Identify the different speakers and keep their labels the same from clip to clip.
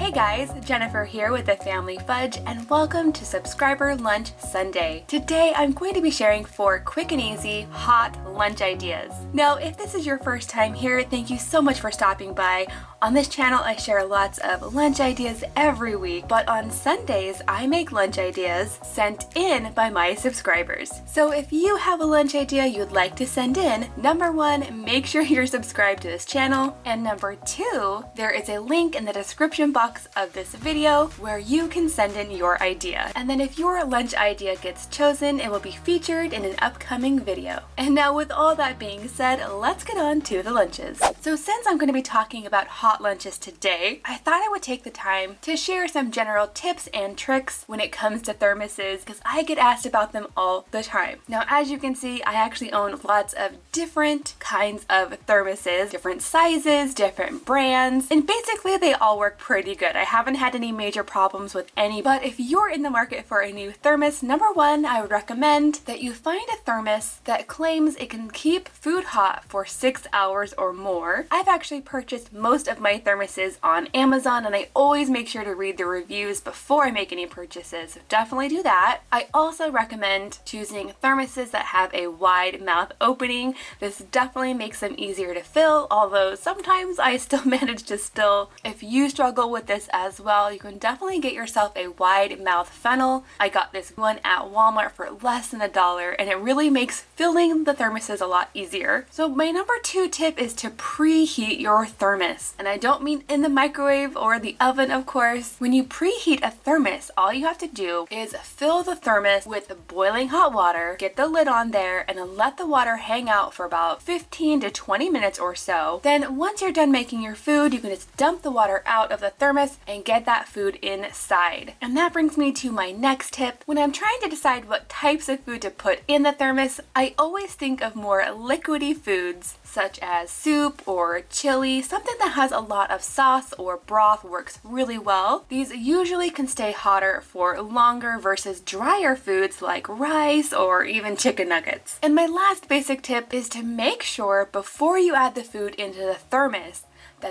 Speaker 1: Hey guys, Jennifer here with the Family Fudge and welcome to Subscriber Lunch Sunday. Today I'm going to be sharing 4 quick and easy hot lunch ideas. Now if this is your first time here, thank you so much for stopping by. On this channel I share lots of lunch ideas every week, but on Sundays I make lunch ideas sent in by my subscribers. So if you have a lunch idea you'd like to send in, number 1, make sure you're subscribed to this channel, and number 2, there is a link in the description box of this video where you can send in your idea. And then if your lunch idea gets chosen, it will be featured in an upcoming video. And now with all that being said, let's get on to the lunches. So since I'm going to be talking about hot lunches today, I thought I would take the time to share some general tips and tricks when it comes to thermoses because I get asked about them all the time. Now as you can see, I actually own lots of different kinds of thermoses, different sizes, different brands, and basically they all work pretty good. I haven't had any major problems with any, but if you're in the market for a new thermos, number 1, I would recommend that you find a thermos that claims it can keep food hot for 6 hours or more. I've actually purchased most of my thermoses on Amazon and I always make sure to read the reviews before I make any purchases, so definitely do that. I also recommend choosing thermoses that have a wide mouth opening. This definitely makes them easier to fill, although sometimes I still manage to spill. If you struggle with this as well, you can definitely get yourself a wide mouth funnel. I got this one at Walmart for less than $1 and it really makes filling the thermoses a lot easier. So my number 2 tip is to preheat your thermos. And I don't mean in the microwave or the oven, of course. When you preheat a thermos, all you have to do is fill the thermos with boiling hot water, get the lid on there, and then let the water hang out for about 15 to 20 minutes or so. Then once you're done making your food, you can just dump the water out of the thermos and get that food inside. And that brings me to my next tip. When I'm trying to decide what types of food to put in the thermos, I always think of more liquidy foods such as soup or chili. Something that has a lot of sauce or broth works really well. These usually can stay hotter for longer versus drier foods like rice or even chicken nuggets. And my last basic tip is to make sure before you add the food into the thermos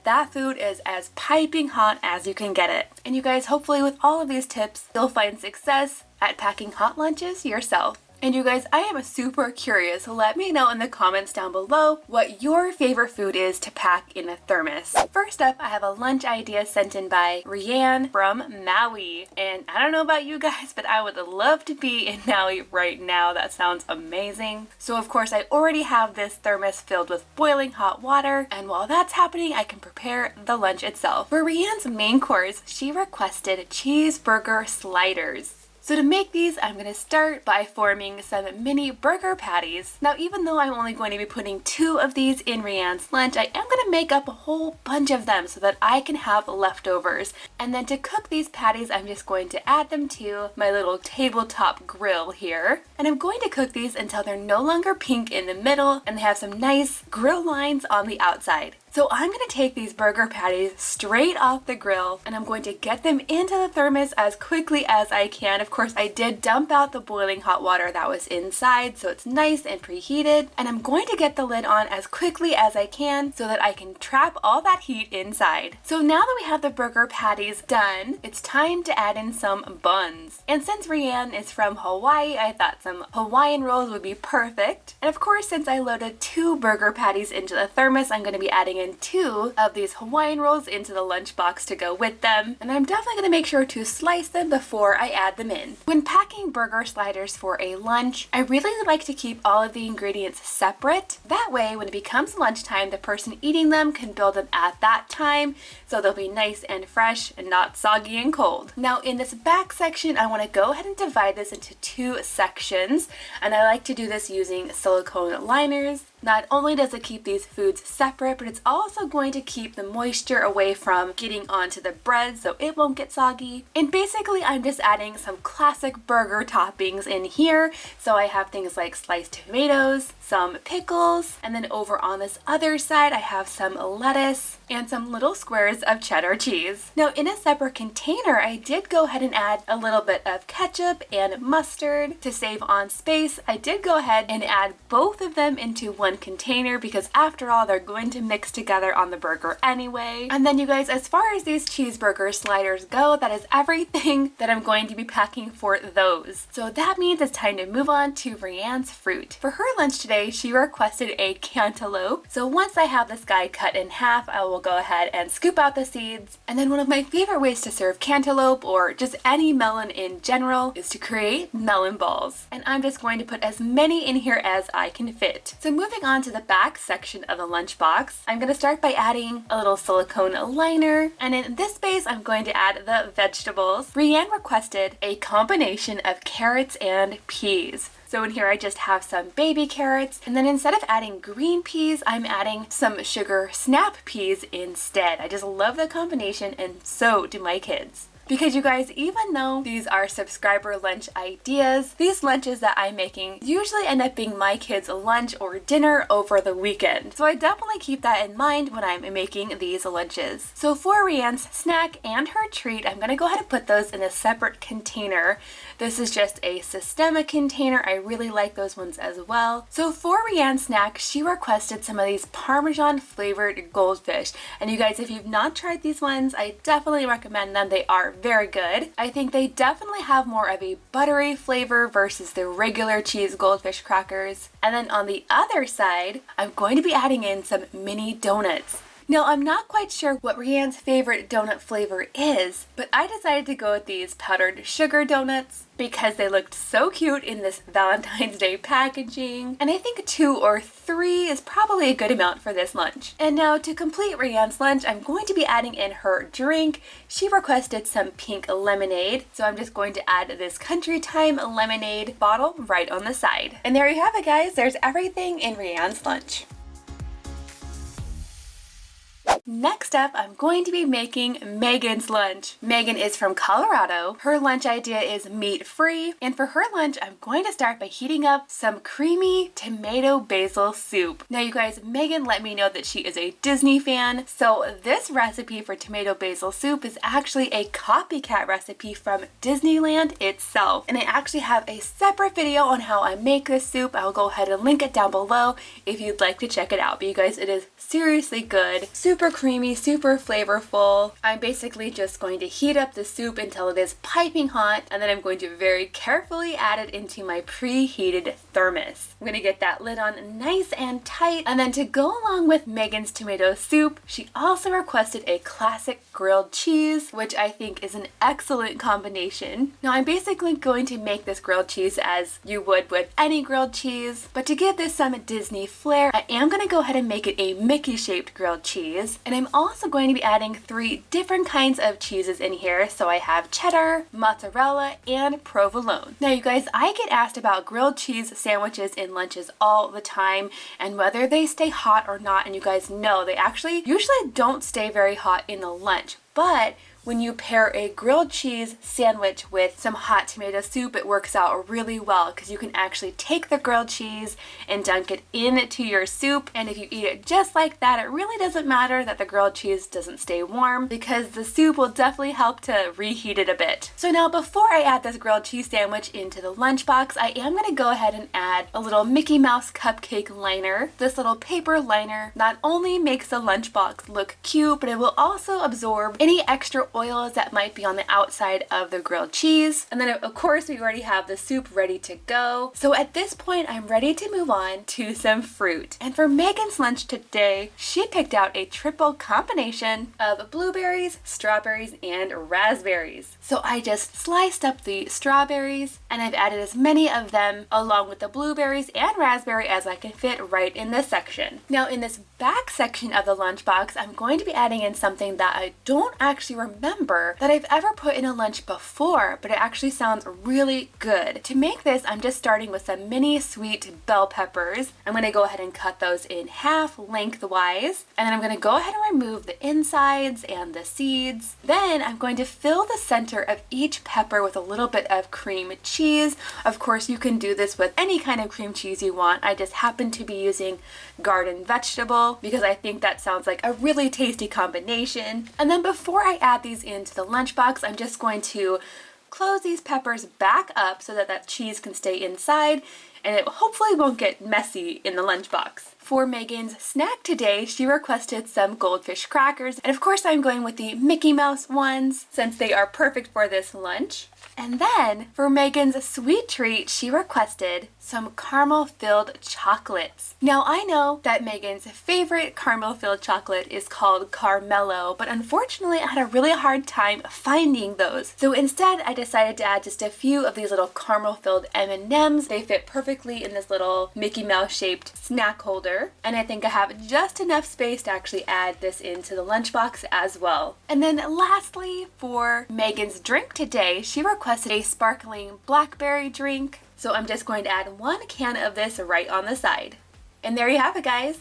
Speaker 1: that food is as piping hot as you can get it. And you guys, hopefully with all of these tips, you'll find success at packing hot lunches yourself. And you guys, I am super curious. Let me know in the comments down below what your favorite food is to pack in a thermos. First up, I have a lunch idea sent in by Rianne from Maui. And I don't know about you guys, but I would love to be in Maui right now. That sounds amazing. So of course, I already have this thermos filled with boiling hot water. And while that's happening, I can prepare the lunch itself. For Rianne's main course, she requested cheeseburger sliders. So to make these, I'm going to start by forming some mini burger patties. Now, even though I'm only going to be putting 2 of these in Rianne's lunch, I am going to make up a whole bunch of them so that I can have leftovers. And then to cook these patties, I'm just going to add them to my little tabletop grill here. And I'm going to cook these until they're no longer pink in the middle and they have some nice grill lines on the outside. So I'm going to take these burger patties straight off the grill and I'm going to get them into the thermos as quickly as I can. Of course, I did dump out the boiling hot water that was inside, so it's nice and preheated. And I'm going to get the lid on as quickly as I can so that I can trap all that heat inside. So now that we have the burger patties done, it's time to add in some buns. And since Rianne is from Hawaii, I thought some Hawaiian rolls would be perfect. And of course, since I loaded 2 burger patties into the thermos, I'm going to be adding in 2 of these Hawaiian rolls into the lunchbox to go with them. And I'm definitely going to make sure to slice them before I add them in. When packing burger sliders for a lunch, I really like to keep all of the ingredients separate. That way, when it becomes lunchtime, the person eating them can build them at that time, so they'll be nice and fresh and not soggy and cold. Now in this back section, I want to go ahead and divide this into 2 sections, and I like to do this using silicone liners. Not only does it keep these foods separate, but it's also going to keep the moisture away from getting onto the bread so it won't get soggy. And basically I'm just adding some classic burger toppings in here. So I have things like sliced tomatoes, some pickles, and then over on this other side I have some lettuce and some little squares of cheddar cheese. Now in a separate container I did go ahead and add a little bit of ketchup and mustard to save on space. I did go ahead and add both of them into one one container because after all, they're going to mix together on the burger anyway. And then you guys, as far as these cheeseburger sliders go, that is everything that I'm going to be packing for those. So that means it's time to move on to Rianne's fruit. For her lunch today, she requested a cantaloupe. So once I have this guy cut in half, I will go ahead and scoop out the seeds. And then one of my favorite ways to serve cantaloupe or just any melon in general is to create melon balls. And I'm just going to put as many in here as I can fit. So moving on to the back section of the lunchbox, I'm going to start by adding a little silicone liner. And in this space, I'm going to add the vegetables. Rianne requested a combination of carrots and peas. So in here I just have some baby carrots, and then instead of adding green peas, I'm adding some sugar snap peas instead. I just love the combination, and so do my kids. Because you guys, even though these are subscriber lunch ideas, these lunches that I'm making usually end up being my kids' lunch or dinner over the weekend. So I definitely keep that in mind when I'm making these lunches. So for Rianne's snack and her treat, I'm going to go ahead and put those in a separate container. This is just a Systema container. I really like those ones as well. So for Rianne's snack, she requested some of these Parmesan flavored goldfish. And you guys, if you've not tried these ones, I definitely recommend them. They are very good. I think they definitely have more of a buttery flavor versus the regular cheese goldfish crackers. And then on the other side, I'm going to be adding in some mini donuts. Now, I'm not quite sure what Rianne's favorite donut flavor is, but I decided to go with these powdered sugar donuts because they looked so cute in this Valentine's Day packaging. And I think 2 or 3 is probably a good amount for this lunch. And now to complete Rianne's lunch, I'm going to be adding in her drink. She requested some pink lemonade, so I'm just going to add this Country Time lemonade bottle right on the side. And there you have it, guys. There's everything in Rianne's lunch. Next up, I'm going to be making Megan's lunch. Megan is from Colorado. Her lunch idea is meat-free, and for her lunch, I'm going to start by heating up some creamy tomato basil soup. Now you guys, Megan let me know that she is a Disney fan, so this recipe for tomato basil soup is actually a copycat recipe from Disneyland itself. And I actually have a separate video on how I make this soup. I'll go ahead and link it down below if you'd like to check it out. But you guys, it is seriously good. Super creamy, super flavorful. I'm basically just going to heat up the soup until it is piping hot, and then I'm going to very carefully add it into my preheated thermos. I'm going to get that lid on nice and tight, and then to go along with Megan's tomato soup, she also requested a classic grilled cheese, which I think is an excellent combination. Now I'm basically going to make this grilled cheese as you would with any grilled cheese, but to give this some Disney flair, I am going to go ahead and make it a Mickey-shaped grilled cheese. And I'm also going to be adding 3 different kinds of cheeses in here. So I have cheddar, mozzarella, and provolone. Now you guys, I get asked about grilled cheese sandwiches in lunches all the time and whether they stay hot or not. And you guys know they actually usually don't stay very hot in the lunch. But when you pair a grilled cheese sandwich with some hot tomato soup, it works out really well because you can actually take the grilled cheese and dunk it into your soup. And if you eat it just like that, it really doesn't matter that the grilled cheese doesn't stay warm because the soup will definitely help to reheat it a bit. So now before I add this grilled cheese sandwich into the lunchbox, I am going to go ahead and add a little Mickey Mouse cupcake liner. This little paper liner not only makes the lunchbox look cute, but it will also absorb any extra oils that might be on the outside of the grilled cheese. And then of course we already have the soup ready to go. So at this point I'm ready to move on to some fruit. And for Megan's lunch today, she picked out a triple combination of blueberries, strawberries, and raspberries. So I just sliced up the strawberries and I've added as many of them along with the blueberries and raspberry as I can fit right in this section. Now in this back section of the lunchbox, I'm going to be adding in something that I don't actually remember that I've ever put in a lunch before, but it actually sounds really good. To make this, I'm just starting with some mini sweet bell peppers. I'm going to go ahead and cut those in half lengthwise, and then I'm going to go ahead and remove the insides and the seeds. Then I'm going to fill the center of each pepper with a little bit of cream cheese. Of course, you can do this with any kind of cream cheese you want. I just happen to be using garden vegetable because I think that sounds like a really tasty combination. And then before I add these into the lunchbox, I'm just going to close these peppers back up so that that cheese can stay inside and it hopefully won't get messy in the lunchbox. For Megan's snack today, she requested some goldfish crackers, and of course I'm going with the Mickey Mouse ones since they are perfect for this lunch. And then for Megan's sweet treat, she requested some caramel-filled chocolates. Now I know that Megan's favorite caramel-filled chocolate is called Carmelo, but unfortunately I had a really hard time finding those. So instead I decided to add just a few of these little caramel-filled M&Ms. They fit perfectly in this little Mickey Mouse shaped snack holder. And I think I have just enough space to actually add this into the lunchbox as well. And then lastly, for Megan's drink today, she requested a sparkling blackberry drink. So I'm just going to add 1 can of this right on the side. And there you have it, guys.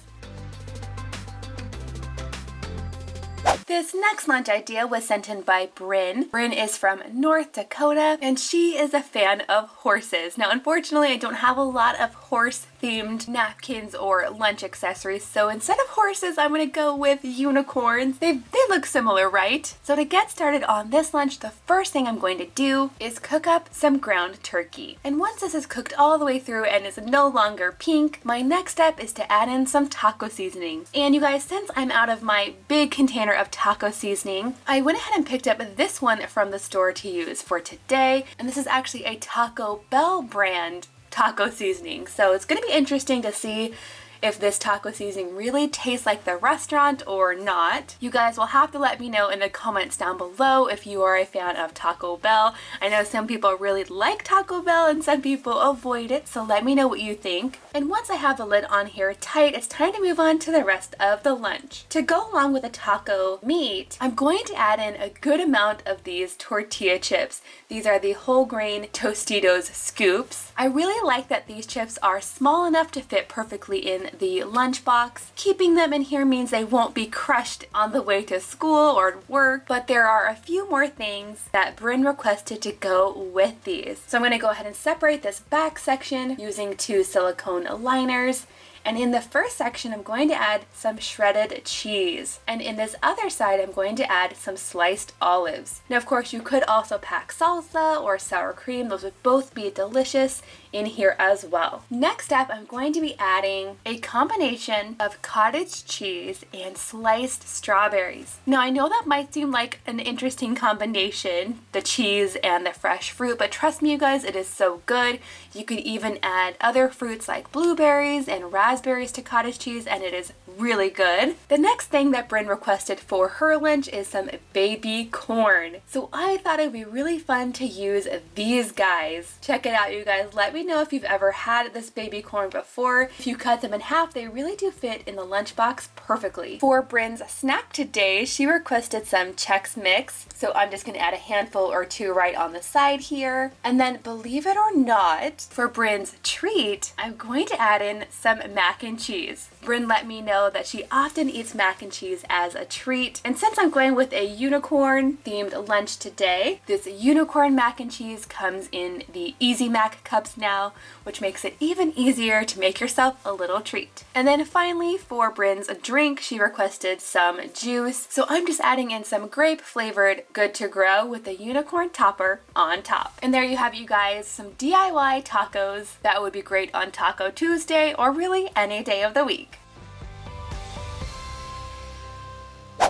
Speaker 1: This next lunch idea was sent in by Bryn. Bryn is from North Dakota and she is a fan of horses. Now unfortunately I don't have a lot of horse themed napkins or lunch accessories, so instead of horses I'm going to go with unicorns. They look similar, right? So to get started on this lunch, the first thing I'm going to do is cook up some ground turkey. And once this is cooked all the way through and is no longer pink, my next step is to add in some taco seasonings. And you guys, since I'm out of my big container of taco seasoning, I went ahead and picked up this one from the store to use for today, and this is actually a Taco Bell brand taco seasoning. So it's going to be interesting to see if this taco seasoning really tastes like the restaurant or not. You guys will have to let me know in the comments down below if you are a fan of Taco Bell. I know some people really like Taco Bell and some people avoid it, so let me know what you think. And once I have the lid on here tight, it's time to move on to the rest of the lunch. To go along with the taco meat, I'm going to add in a good amount of these tortilla chips. These are the whole grain Tostitos scoops. I really like that these chips are small enough to fit perfectly in the lunchbox. Keeping them in here means they won't be crushed on the way to school or work, but there are a few more things that Bryn requested to go with these. So I'm going to go ahead and separate this back section using 2 silicone liners. And in the first section, I'm going to add some shredded cheese. And in this other side, I'm going to add some sliced olives. Now, of course, you could also pack salsa or sour cream. Those would both be delicious in here as well. Next up, I'm going to be adding a combination of cottage cheese and sliced strawberries. Now, I know that might seem like an interesting combination, the cheese and the fresh fruit, but trust me, you guys, it is so good. You could even add other fruits like blueberries and raspberries to cottage cheese, and it is really good. The next thing that Bryn requested for her lunch is some baby corn. So I thought it would be really fun to use these guys. Check it out, you guys. Let me know if you've ever had this baby corn before. If you cut them in half, they really do fit in the lunchbox perfectly. For Bryn's snack today, she requested some Chex Mix. So I'm just going to add a handful or 2 right on the side here. And then, believe it or not, for Bryn's treat, I'm going to add in some mac and cheese. Bryn let me know that she often eats mac and cheese as a treat. And since I'm going with a unicorn themed lunch today, this unicorn mac and cheese comes in the Easy Mac cups now, which makes it even easier to make yourself a little treat. And then finally, for Bryn's drink, she requested some juice. So I'm just adding in some grape flavored Good to Grow with a unicorn topper on top. And there you have it, you guys, some DIY tacos that would be great on Taco Tuesday or really any day of the week.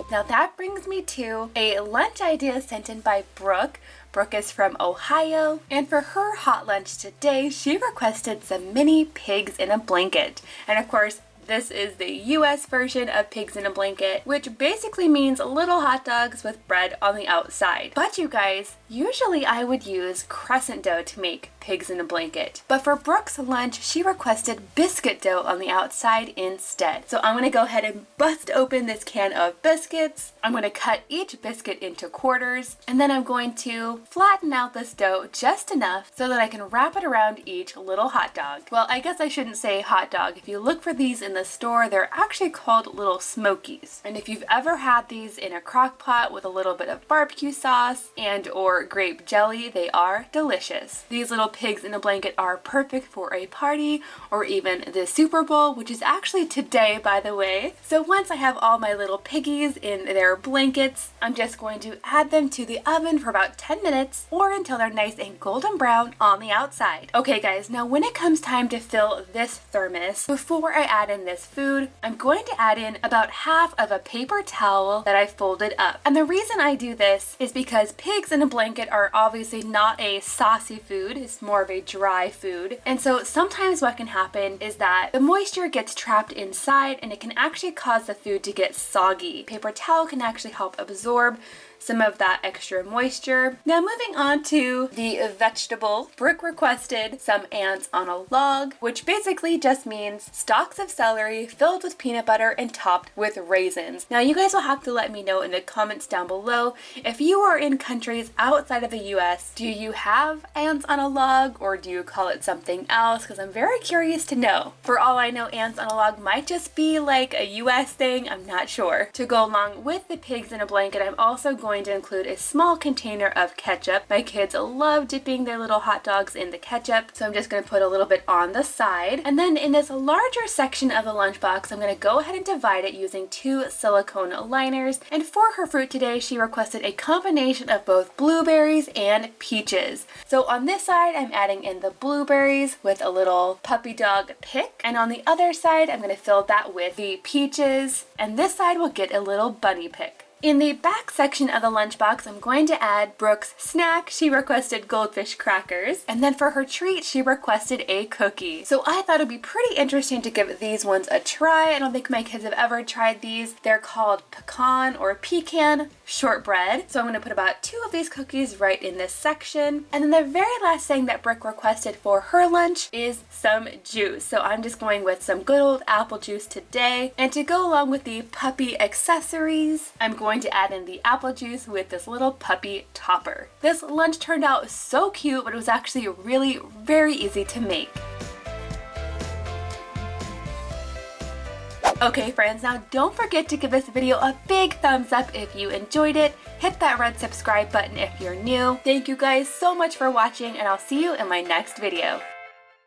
Speaker 1: Now that brings me to a lunch idea sent in by Brooke. Brooke is from Ohio, and for her hot lunch today, she requested some mini pigs in a blanket. And of course, this is the US version of pigs in a blanket, which basically means little hot dogs with bread on the outside. But you guys, usually I would use crescent dough to make pigs in a blanket. But for Brooke's lunch, she requested biscuit dough on the outside instead. So I'm going to go ahead and bust open this can of biscuits. I'm going to cut each biscuit into quarters, and then I'm going to flatten out this dough just enough so that I can wrap it around each little hot dog. Well, I guess I shouldn't say hot dog. If you look for these in the store, they're actually called little smokies. And if you've ever had these in a crock pot with a little bit of barbecue sauce and or grape jelly, they are delicious. These little pigs in a blanket are perfect for a party or even the Super Bowl, which is actually today, by the way. So once I have all my little piggies in their blankets, I'm just going to add them to the oven for about 10 minutes or until they're nice and golden brown on the outside. Okay guys, now when it comes time to fill this thermos, before I add in this food, I'm going to add in about half of a paper towel that I folded up. And the reason I do this is because pigs in a blanket are obviously not a saucy food, it's more of a dry food. And so sometimes what can happen is that the moisture gets trapped inside and it can actually cause the food to get soggy. Paper towel can actually help absorb some of that extra moisture. Now moving on to the vegetable, Brooke requested some ants on a log, which basically just means stalks of celery filled with peanut butter and topped with raisins. Now you guys will have to let me know in the comments down below if you are in countries outside of the US, do you have ants on a log or do you call it something else? Because I'm very curious to know. For all I know, ants on a log might just be like a US thing, I'm not sure. To go along with the pigs in a blanket, I'm also going to include a small container of ketchup. My kids love dipping their little hot dogs in the ketchup, so I'm just going to put a little bit on the side. And then in this larger section of the lunchbox, I'm going to go ahead and divide it using 2 silicone liners. And for her fruit today, she requested a combination of both blueberries and peaches. So on this side, I'm adding in the blueberries with a little puppy dog pick. And on the other side, I'm going to fill that with the peaches. And this side will get a little bunny pick. In the back section of the lunchbox, I'm going to add Brooke's snack. She requested goldfish crackers. And then for her treat, she requested a cookie. So I thought it'd be pretty interesting to give these ones a try. I don't think my kids have ever tried these. They're called pecan or pecan shortbread. So I'm going to put about 2 of these cookies right in this section. And then the very last thing that Brooke requested for her lunch is some juice. So I'm just going with some good old apple juice today. And to go along with the puppy accessories, I'm going to add in the apple juice with this little puppy topper. This lunch turned out so cute, but it was actually really very easy to make. Okay friends, now don't forget to give this video a big thumbs up if you enjoyed it. Hit that red subscribe button if you're new. Thank you guys so much for watching and I'll see you in my next video.